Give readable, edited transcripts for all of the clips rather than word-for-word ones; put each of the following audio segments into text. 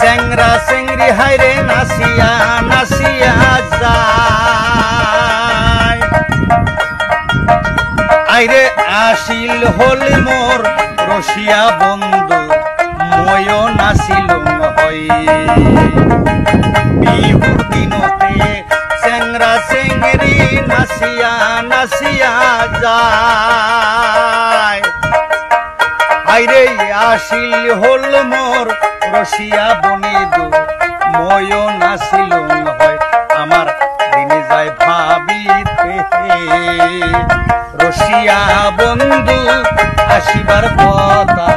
চেংরা চেংরি হাইরে নাচিয়া নাচিয়া যায় আইরে আসিল হল মোর রসিয়া বন্ধু ময়ও নাচিলুম হই বিহুর দিনতে চেংরা চেংরি নাচিয়া নাচিয়া যায় আইরে আসিল হল মোর রসিয়া বনিদু ময়ও নাচিলুম হয় আমার দিনে যায় ভাবিতে রসিয়া বন্ধু আসিবার কথা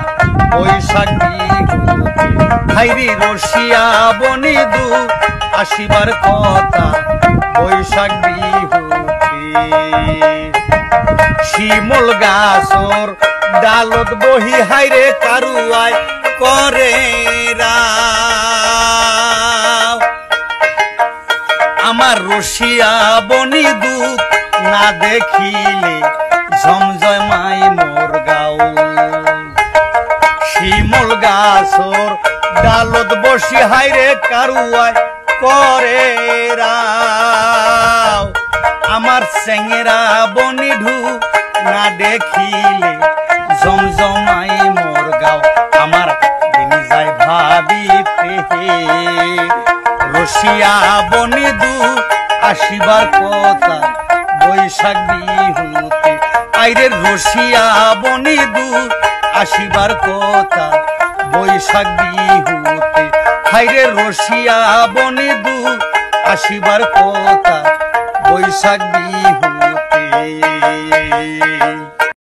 বৈশাখ বিহুতে হাইরে রসিয়া বনিদু আসিবার কথা বৈশাখ বিহুতে শিমল গাছর ডালত বহি হাইরে কারুয়ায় করে আমার রসিয়া বনিদু না দেখিলে ঝমঝমাই মোর গাও শিমল গাছর ডালত বসি হাইরে কারুয়ায় করে আমার চেংরা বনিধু না দেখিলে জমজমাই মোর গাও আমার দিন যায় ভাবিতে রসিয়া বনিধু আসিবার কথা বৈশাখ বিহুতে আইরে রসিয়া বনিধু আসিবার কথা বৈশাখ বিহুতে হাইরে রসিয়া বনিধু আসিবার কথা বৈশাখ বিহু